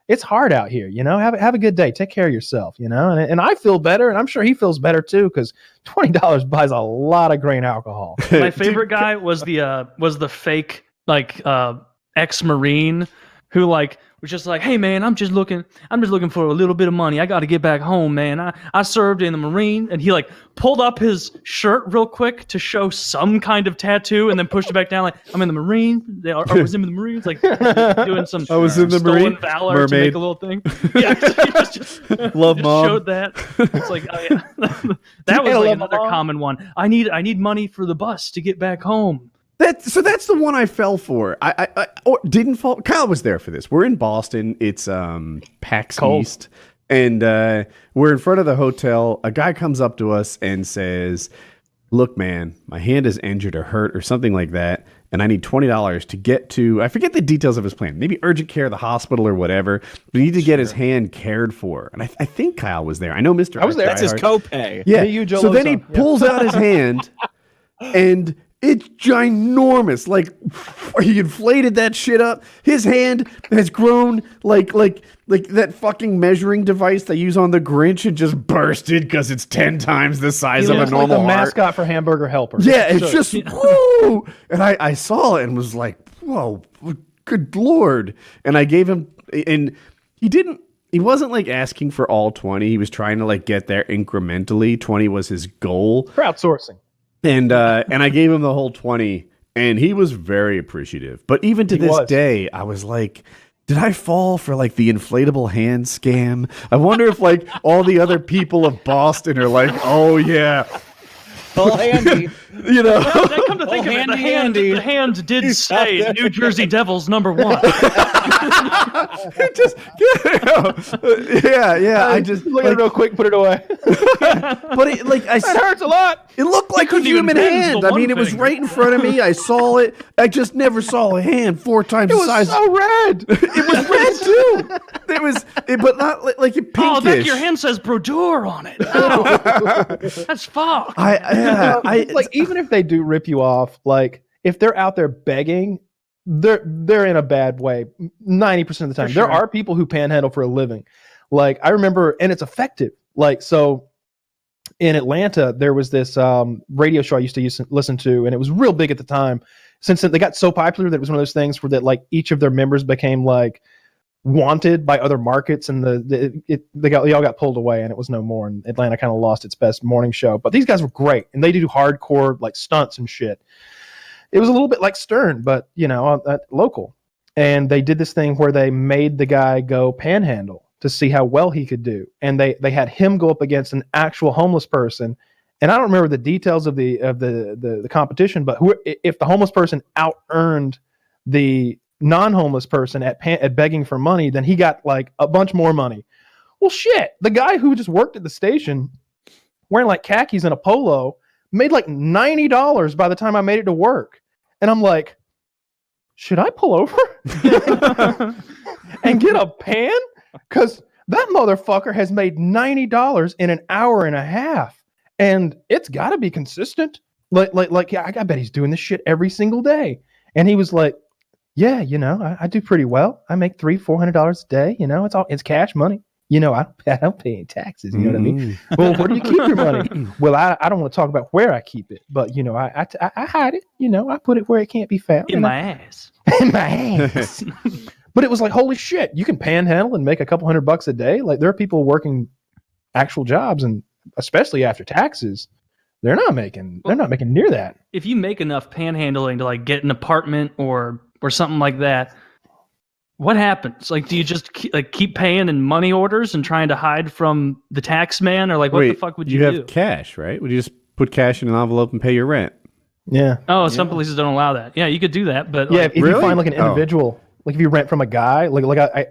it's hard out here, have a good day. Take care of yourself, and I feel better, and I'm sure he feels better too, because $20 buys a lot of grain alcohol. My favorite guy was the fake like ex-Marine who like was just like, hey man, I'm just looking for a little bit of money. I got to get back home, man. I served in the Marine, and he like pulled up his shirt real quick to show some kind of tattoo, and then pushed it back down like, I'm in the Marine. I was in the Marines, like doing some I was in the stolen Marine valor mermaid. to make a little thing. Yeah, just Love mom. showed that. It's like, oh, yeah. That was like another common one. I need money for the bus to get back home. That's the one I fell for. I didn't fall. Kyle was there for this. We're in Boston. It's PAX East, and we're in front of the hotel. A guy comes up to us and says, "Look, man, my hand is injured or hurt or something like that, and I need $20 to get to." I forget the details of his plan. Maybe urgent care, the hospital, or whatever. But he need to get his hand cared for. And I think Kyle was there. I know Mr. I was there. That's his copay. Yeah. So then he pulls out his hand, and it's ginormous. Like, he inflated that shit up. His hand has grown like that fucking measuring device they use on the Grinch, and just bursted because it's 10 times the size of a normal like the heart. Mascot for Hamburger Helper. Yeah, it's just woo. And I saw it and was like, whoa, good Lord. And I gave him, and he wasn't like asking for all 20. He was trying to like get there incrementally. 20 was his goal. Crowdsourcing. And I gave him the whole 20, and he was very appreciative. But even to this day, I was like, did I fall for like the inflatable hand scam? I wonder if like all the other people of Boston are like, oh yeah. All handy. Come to think of it, the hand did say New Jersey Devils #1. I just look at it real quick, put it away. But that hurts a lot. It looked like a human hand. I mean, it was right in front of me. I saw it. I just never saw a hand 4 times the size. It was so red. It was red too. But not like pinkish. Oh, that your hand says Brodeur on it. Oh, that's fucked. Like, even if they do rip you off, like if they're out there begging, they're in a bad way 90% of the time. For sure. There are people who panhandle for a living. Like I remember, and it's effective. Like so. In Atlanta, there was this radio show I used to listen to, and it was real big at the time. Since they got so popular that it was one of those things where that like each of their members became like wanted by other markets, and they all got pulled away, and it was no more. And Atlanta kind of lost its best morning show. But these guys were great, and they do hardcore like stunts and shit. It was a little bit like Stern, but local. And they did this thing where they made the guy go panhandle to see how well he could do, and they had him go up against an actual homeless person. And I don't remember the details of the competition, but if the homeless person out earned the non-homeless person at begging for money, then he got like a bunch more money. Well, shit, the guy who just worked at the station wearing like khakis and a polo made like $90 by the time I made it to work. And I'm like, should I pull over and get a pan? Because that motherfucker has made $90 in an hour and a half, and it's got to be consistent. Like, I bet he's doing this shit every single day. And he was like, "Yeah, I do pretty well. I make $300-$400 a day. It's cash money. I don't pay any taxes. You know what I mean? Well, where do you keep your money? Well, I don't want to talk about where I keep it, but I hide it. I put it where it can't be found In my ass. In my ass." But it was like, holy shit, you can panhandle and make a couple $100 a day. Like there are people working actual jobs, and especially after taxes, they're not making near that. If you make enough panhandling to like get an apartment or something like that, what happens? Like, do you just keep paying in money orders and trying to hide from the tax man, or like what the fuck would you do? You have cash, right? Would you just put cash in an envelope and pay your rent? Yeah. Oh, some places don't allow that. Yeah, you could do that, but if you find like an individual. Like if you rent from a guy, like I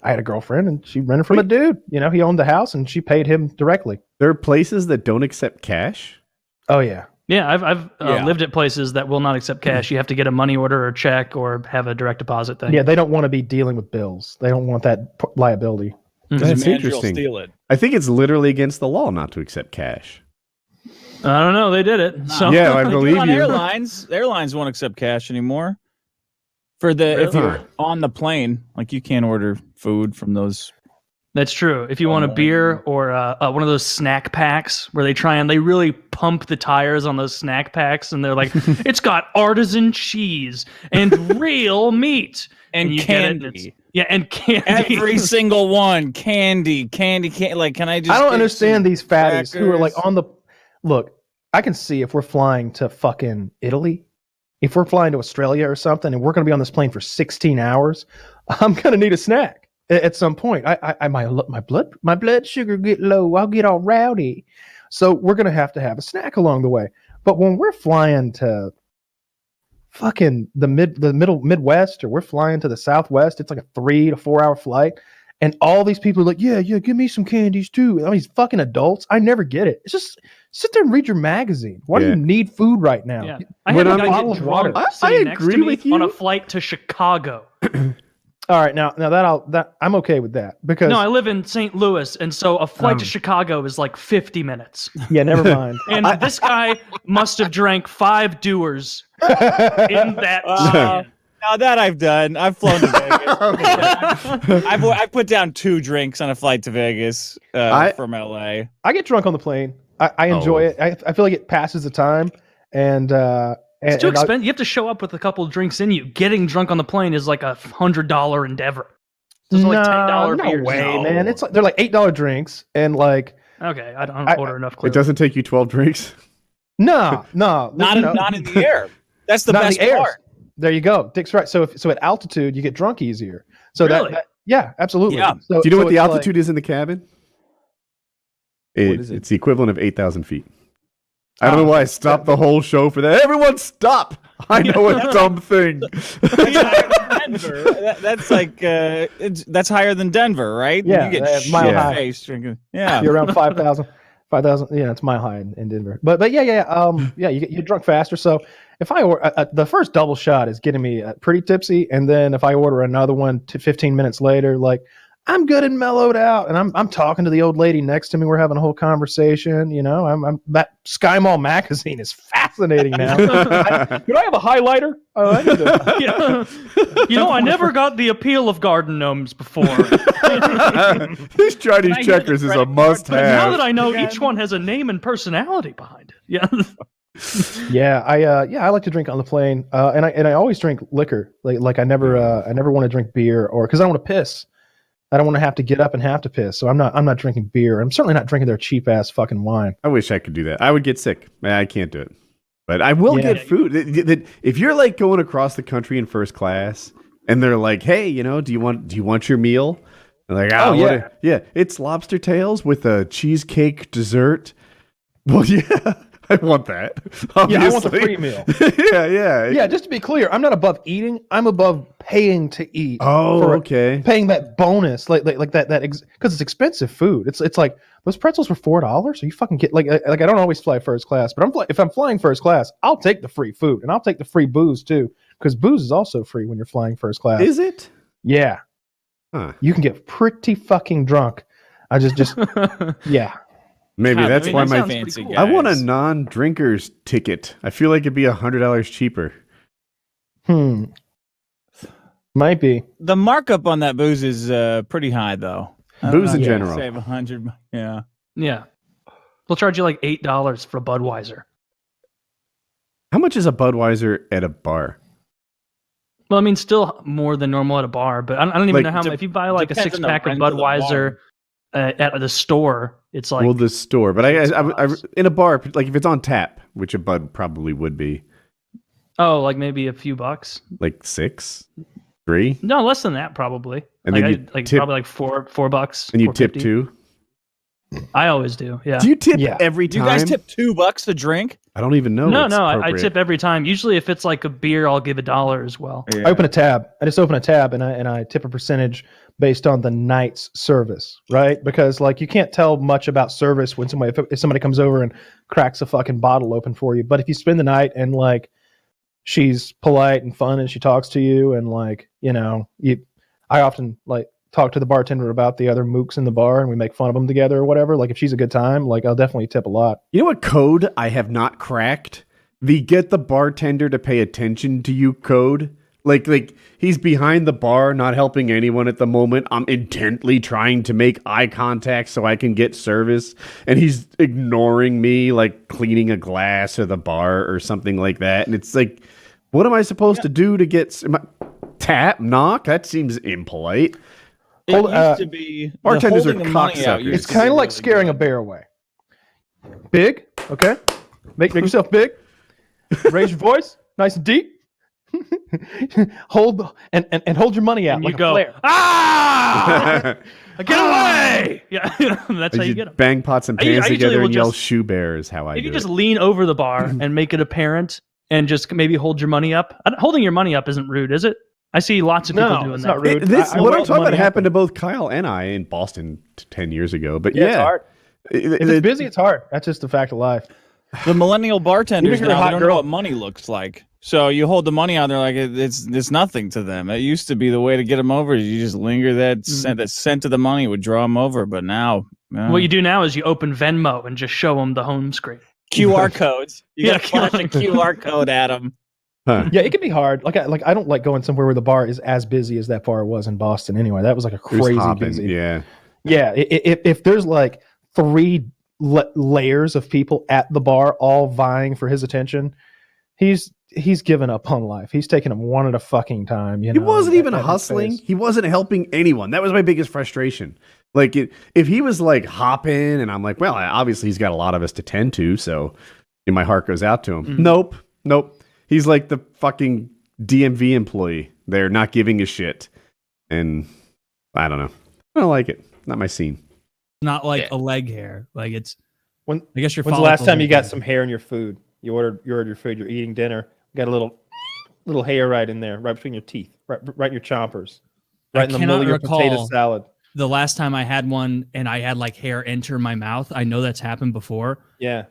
had a girlfriend and she rented from a dude. He owned the house and she paid him directly. There are places that don't accept cash. Oh yeah, yeah. I've lived at places that will not accept cash. You have to get a money order or check or have a direct deposit thing. Yeah, they don't want to be dealing with bills. They don't want that liability. That's interesting. Steal it. I think it's literally against the law not to accept cash. I don't know. They did it. So yeah, I believe on you. Airlines won't accept cash anymore. If you're on the plane, like you can't order food from those. That's true. If you want a beer or one of those snack packs where they really pump the tires on those snack packs, and they're like, it's got artisan cheese and real meat and candy. And candy. Every single one, candy. Like, can I just? I don't understand these fatties who are like on the. Look, I can see if we're flying to fucking Italy. If we're flying to Australia or something and we're going to be on this plane for 16 hours, I'm going to need a snack at some point. My blood sugar get low. I'll get all rowdy. So we're going to have a snack along the way. But when we're flying to fucking the Midwest, or we're flying to the Southwest, it's like a 3 to 4 hour flight. And all these people are like, yeah, give me some candies too. I mean, these fucking adults. I never get it. It's just sit there and read your magazine. Why do you need food right now? Yeah. I had a guy get drunk sitting next to me on a flight to Chicago. All right, now that I'm okay with that because no, I live in St. Louis, and so a flight to Chicago is like 50 minutes. Yeah, never mind. And this guy must have drank 5 Dewar's in that time. Now that I've done, I've flown to Vegas. I've put down 2 drinks on a flight to Vegas from LA. I get drunk on the plane. I enjoy it. I feel like it passes the time, and it's too expensive. You have to show up with a couple of drinks in you. Getting drunk on the plane is like $100 endeavor. Those are like $10 beers. No way, man. It's like they're like $8 drinks, and like okay, I don't order enough. Clearly. It doesn't take you 12 drinks. No, not in the air. That's the best part. There you go. Dick's right. So at altitude, you get drunk easier. So really? Yeah, absolutely. Yeah. So, do you know what the altitude is in the cabin? It's the equivalent of 8,000 feet. I don't know why I stopped the whole show for that. Everyone stop! I know a dumb thing. Denver. That's like that's higher than Denver, right? Yeah, you get mile high. Face drinking. Yeah, you're around 5,000. 5,000. Yeah, it's mile high in Denver. But yeah. You get drunk faster. So if I order the first double shot is getting me pretty tipsy, and then if I order another one 15 minutes later, like I'm good and mellowed out, and I'm talking to the old lady next to me. We're having a whole conversation. You know, I'm that Sky Mall magazine is fascinating now. Could I have a highlighter? I need to. You know, I never got the appeal of garden gnomes before. This Chinese checkers is a must-have. But now that I know each one has a name and personality behind it, Yeah, I like to drink on the plane, and I always drink liquor. Like I never want to drink beer, or because I don't want to piss. I don't want to have to get up and have to piss, so I'm not drinking beer. I'm certainly not drinking their cheap ass fucking wine. I wish I could do that. I would get sick. I can't do it, but I will get food. If you're like going across the country in first class, and they're like, "Hey, you know, do you want your meal?" I'm like, it's lobster tails with a cheesecake dessert. Well, yeah. I want that. Obviously. Yeah, I want the free meal. Yeah. Just to be clear, I'm not above eating. I'm above paying to eat. Oh, okay. Paying that bonus, like that, because it's expensive food. It's like those pretzels were $4. So you fucking get like I don't always fly first class, but if I'm flying first class, I'll take the free food and I'll take the free booze too, because booze is also free when you're flying first class. Is it? Yeah. Huh. You can get pretty fucking drunk. I just yeah. Maybe that's why my fancy I want a non-drinker's ticket. I feel like it'd be $100 cheaper. Might be. The markup on that booze is pretty high, though. Booze in general. Save 100. Yeah. Yeah. They'll charge you like $8 for a Budweiser. How much is a Budweiser at a bar? Well, I mean, still more than normal at a bar, but I don't even know how much. If you buy like a 6-pack of Budweiser at the store, it's like... Well, the store. But I in a bar, like if it's on tap, which a Bud probably would be. Oh, like maybe a few bucks? Like 6? 3? No, less than that probably. And like then you tip, probably like $4. And you tip too? I always do, yeah. Do you tip every time? Do you guys tip $2 a drink? I don't even know. No, I tip every time. Usually if it's like a beer, I'll give $1 as well. Yeah. I open a tab. I just open a tab and I tip a percentage based on the night's service, right? Because like you can't tell much about service when if somebody comes over and cracks a fucking bottle open for you. But if you spend the night and like she's polite and fun and she talks to you and like, you know, I often like talk to the bartender about the other mooks in the bar and we make fun of them together or whatever. Like if she's a good time, like I'll definitely tip a lot. You know what code I have not cracked? The get the bartender to pay attention to you code. Like he's behind the bar, not helping anyone at the moment. I'm intently trying to make eye contact so I can get service. And he's ignoring me, like cleaning a glass or the bar or something like that. And it's like, what am I supposed to do to get tap, knock? That seems impolite. It used to be bartenders are cocksuckers. It's kind of like scaring a bear away. Big, okay? Make yourself big. Raise your voice, nice and deep. hold hold your money out. And like you go, ah! Get away! Yeah, that's how you get them. Bang pots and pans together and yell "shoe bear" is how I do it. If you just lean over the bar and make it apparent, and just maybe hold your money up. Holding your money up isn't rude, is it? I see lots of people doing it's that. Not rude. What I'm talking about happened to both Kyle and I in Boston 10 years ago. But it's hard. If it's busy, it's hard. That's just the fact of life. The millennial bartenders Even if you're a now, hot they don't girl. know what money looks like. So you hold the money out there like it's nothing to them. It used to be the way to get them over. You just linger that scent of the money would draw them over. But now, what you do now is you open Venmo and just show them the home screen. QR codes. You got to flash a QR code at them. Huh. Yeah, it can be hard. Like I don't like going somewhere where the bar is as busy as that bar was in Boston. Anyway, that was like a crazy busy. Yeah. If there's like 3 layers of people at the bar all vying for his attention, he's given up on life. He's taking them one at a fucking time. You know, he wasn't even hustling. He wasn't helping anyone. That was my biggest frustration. Like if he was like hopping, and I'm like, well, obviously he's got a lot of us to tend to, so my heart goes out to him. Nope. He's like the fucking DMV employee. They're not giving a shit. And I don't know. I don't like it. Not my scene. Not like a leg hair. Like it's I guess you're. When's the last time you got some hair in your food? You ordered your food. You're eating dinner. Got a little hair right in there, right between your teeth, right in your chompers, right in the middle of your potato salad. The last time I had one and I had like hair enter my mouth. I know that's happened before. Yeah.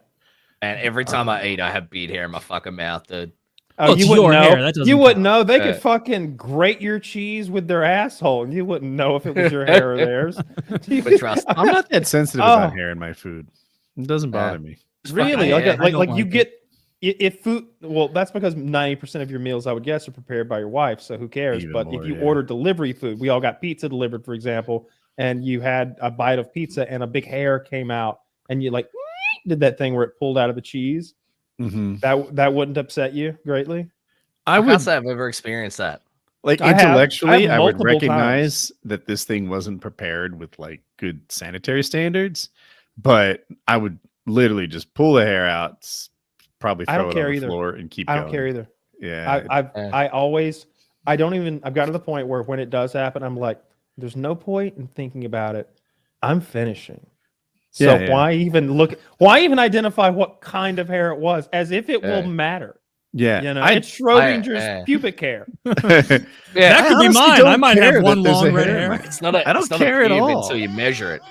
And every time I eat, I have beard hair in my fucking mouth, dude. Oh, Well, it's you wouldn't your know. hair, that doesn't You wouldn't count. know. They could fucking grate your cheese with their asshole, and you wouldn't know if it was your hair or theirs. But trust me. I'm not that sensitive Oh. about hair in my food. It doesn't bother me. Really? I don't Like you like get if food. Well, that's because 90% of your meals, I would guess, are prepared by your wife. So who cares? Even But more, if you yeah. order delivery food, we all got pizza delivered, for example, and you had a bite of pizza and a big hair came out, and you like did that thing where it pulled out of the cheese. Mm-hmm. That wouldn't upset you greatly. I would can't say I've ever experienced that. like I have intellectually, I would multiple recognize that this thing wasn't prepared with like good sanitary standards, but I would literally just pull the hair out, probably I throw don't it care on the either. floor and keep I going. don't care either. Yeah, I don't even. I've got to the point where when it does happen, I'm like, there's no point in thinking about it. I'm finishing. So Yeah, yeah. why even look? Why even identify what kind of hair it was, as if it will matter? yeah. You know, I it's Schrodinger's pubic hair. Yeah, That could be honestly mine. don't I might care have that one there's a long red hair in hair. my- it's not a. I don't it's not care a at pube all. until you measure it.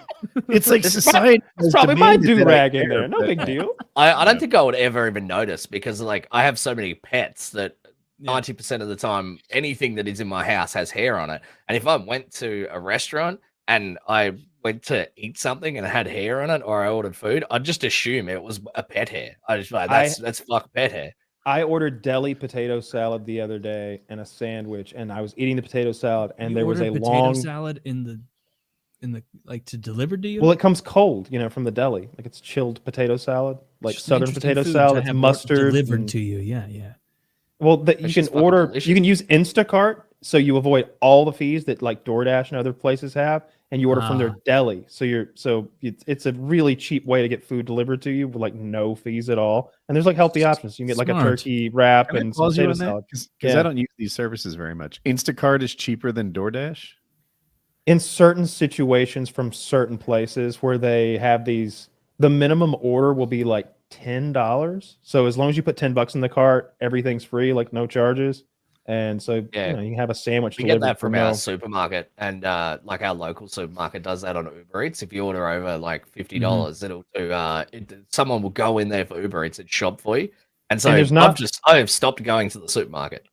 It's like It's society. It's probably my demanded that I do-rag in care, there. No but- big deal. I don't think I would ever even notice because like I have so many pets that Yeah. 90% of the time anything that is in my house has hair on it. And if I went to a restaurant and I went to eat something and it had hair on it, or I ordered food, I'd just assume it was a pet hair. I just like that's fuck pet hair. I ordered deli potato salad the other day and a sandwich, and I was eating the potato salad, and You there was a ordered potato long. salad in the like to deliver to you. Well, it comes cold, from the deli. Like it's chilled potato salad, like Just southern interesting potato food to salad. It's have mustard delivered and- to you. Yeah, yeah. Well, you It's can just fucking order. delicious. You can use Instacart, so you avoid all the fees that like DoorDash and other places have, and you order from their deli. So it's a really cheap way to get food delivered to you with like no fees at all. And there's like healthy options. You can get like a Smart. turkey wrap Can I and some pause you potato on that? salad. Because Yeah. I don't use these services very much. Instacart is cheaper than DoorDash. In certain situations from certain places where they have these, the minimum order will be like $10. So as long as you put $10 in the cart, everything's free, like no charges. And so Yeah. you can have a sandwich We get delivered that from for our no. supermarket, and like our local supermarket does that on Uber Eats. If you order over like $50, it'll do. Someone will go in there for Uber Eats and shop for you. And so And there's not- I have stopped going to the supermarket.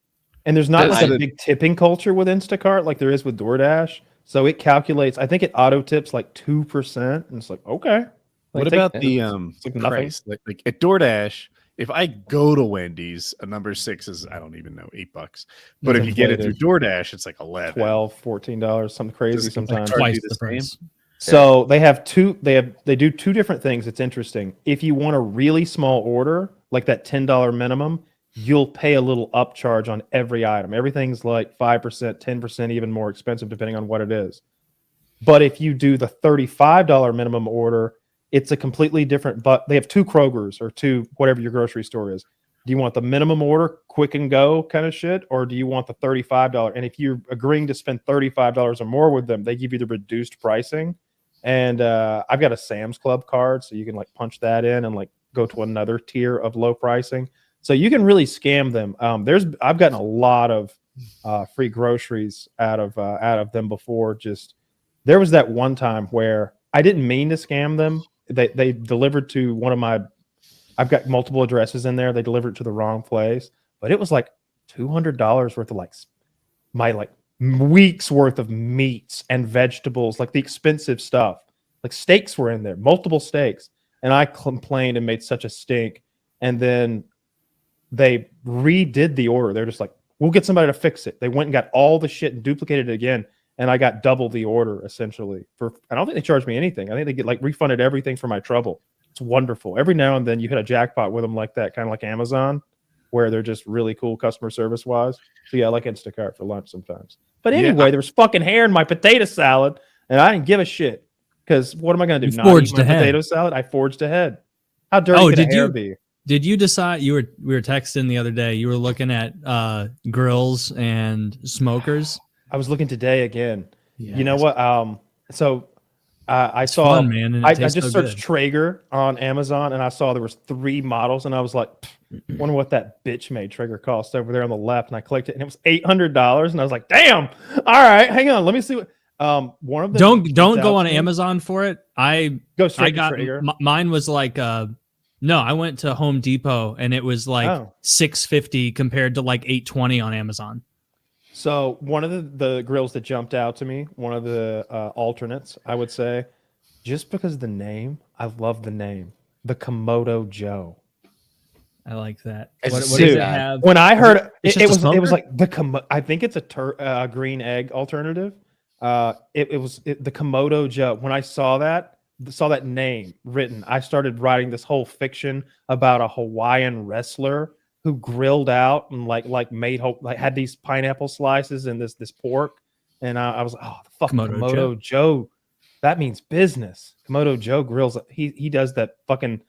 And there's not There's like a the- big tipping culture with Instacart like there is with DoorDash. So it calculates, I think it auto tips like 2%. And it's like, okay. Like, What take- about the it's like nothing. price? Like at DoorDash, if I go to Wendy's, a number 6 is I don't even know $8. But It's if you get it through inflated. DoorDash, it's like 11. $12, $14, something crazy Just like sometimes. charge Twice you the the same? price. So they have they do two different things. It's interesting. If you want a really small order, like that $10 minimum, you'll pay a little upcharge on every item. Everything's like 5%, 10%, even more expensive depending on what it is. But if you do the $35 minimum order, it's a completely different, but they have two Krogers or two, whatever your grocery store is. Do you want the minimum order, quick and go kind of shit? Or do you want the $35? And if you're agreeing to spend $35 or more with them, they give you the reduced pricing. And I've got a Sam's Club card, so you can like punch that in and like go to another tier of low pricing. So you can really scam them. I've gotten a lot of free groceries out of them before. Just there was that one time where I didn't mean to scam them. They delivered to one of my. I've got multiple addresses in there. They delivered it to the wrong place, but it was like $200 worth of my weeks worth of meats and vegetables, like the expensive stuff. Like steaks were in there, multiple steaks, and I complained and made such a stink. And then they redid the order. They're just like, we'll get somebody to fix it. They went and got all the shit and duplicated it again. And I got double the order essentially I don't think they charged me anything. I think they get like refunded everything for my trouble. It's wonderful. Every now and then you hit a jackpot with them like that, kind of like Amazon, where they're just really cool customer service wise. So yeah, I like Instacart for lunch sometimes. But anyway, there was fucking hair in my potato salad and I didn't give a shit. Because what am I going to do? You Not eat forged my ahead. potato salad? I forged ahead. How dirty could a hair be? Did you decide we were texting the other day? You were looking at grills and smokers. I was looking today again. Yeah, you know what? I saw. fun, man, and it I tastes just so searched good. Traeger on Amazon, and I saw there was 3 models, and I was like, wonder what that bitch made Traeger cost over there on the left. And I clicked it, and it was $800, and I was like, damn. All right, hang on, let me see what. One of them. Don't go on Amazon for it. I Go straight I to got Traeger. mine was like No, I went to Home Depot and it was like Oh. $6.50 compared to like $8.20 on Amazon. So one of the grills that jumped out to me, one of the alternates, I would say, just because of the name, I love the name, the Komodo Joe. I like that. It's What sick, does it man. have? When I heard It's it, just it a was smoker? like I think it's a green egg alternative. It was the Komodo Joe. When I saw that name written, I started writing this whole fiction about a Hawaiian wrestler who grilled out and had these pineapple slices and this pork, and I was like, oh, the fucking Komodo Joe. That means business. Komodo Joe grills. He does that fucking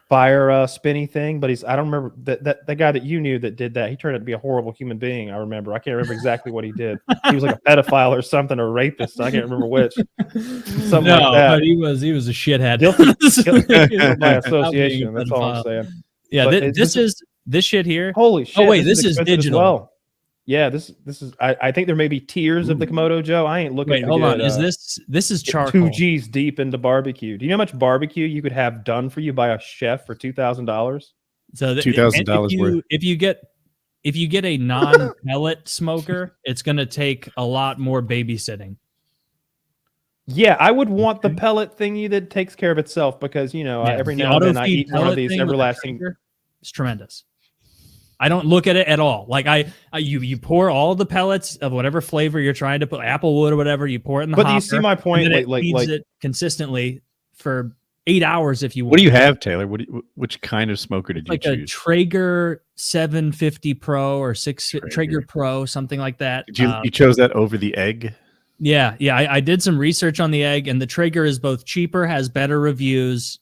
fire spinny thing, but I don't remember that guy that you knew that did that. He turned out to be a horrible human being. I can't remember exactly what he did. He was like a pedophile or something, or rapist. I can't remember which. Something like that. But he was a shithead. Guilty by association. That's all I'm saying. Yeah, But this shit here. Holy shit! Oh wait, this is expensive as digital. well. Yeah, this is. I think there may be tiers of the Komodo Joe. I ain't looking. Wait, hold on. Is this is charcoal? 2G's deep into barbecue. Do you know how much barbecue you could have done for you by a chef for $2,000? So $2,000 worth. If you get a non-pellet smoker, it's going to take a lot more babysitting. Yeah, I would want the pellet thingy that takes care of itself because every now and then I eat one of these everlasting. It's tremendous. I don't look at it at all. Like you pour all the pellets of whatever flavor you're trying to put, applewood or whatever, you pour it in the hopper. But you see my point? And then it feeds it consistently for 8 hours if you want. What do you have, Taylor? Which kind of smoker did you choose? Like a Traeger 750 Pro or Traeger Pro, something like that. You chose that over the egg? Yeah. I did some research on the egg, and the Traeger is both cheaper, has better reviews,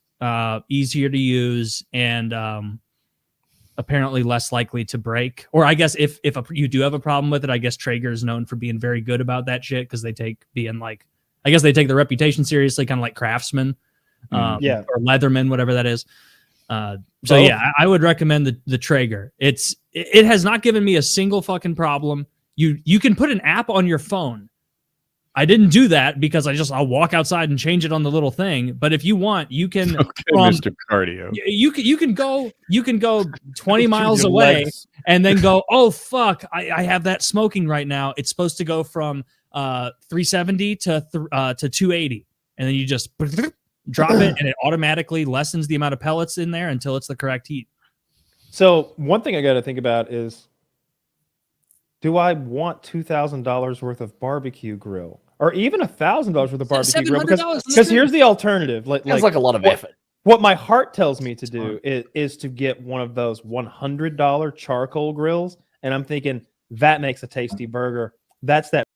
easier to use, and apparently less likely to break. Or I guess if you do have a problem with it, I guess Traeger is known for being very good about that shit because they take the reputation seriously, kind of like Craftsman, or Leatherman, whatever that is. So yeah, I would recommend the Traeger. It has not given me a single fucking problem. You can put an app on your phone. I didn't do that because I'll walk outside and change it on the little thing. But if you want, you can. Okay, Mr. Cardio. You can go 20 miles away and then go, oh fuck, I have that smoking right now. It's supposed to go from 370 to 280, and then you just drop it, and it automatically lessens the amount of pellets in there until it's the correct heat. So one thing I got to think about is, do I want $2,000 worth of barbecue grill, or even $1,000 worth of barbecue grill? Because here's the alternative. Like a lot of effort. What my heart tells me to do is to get one of those $100 charcoal grills, and I'm thinking that makes a tasty burger. That's that.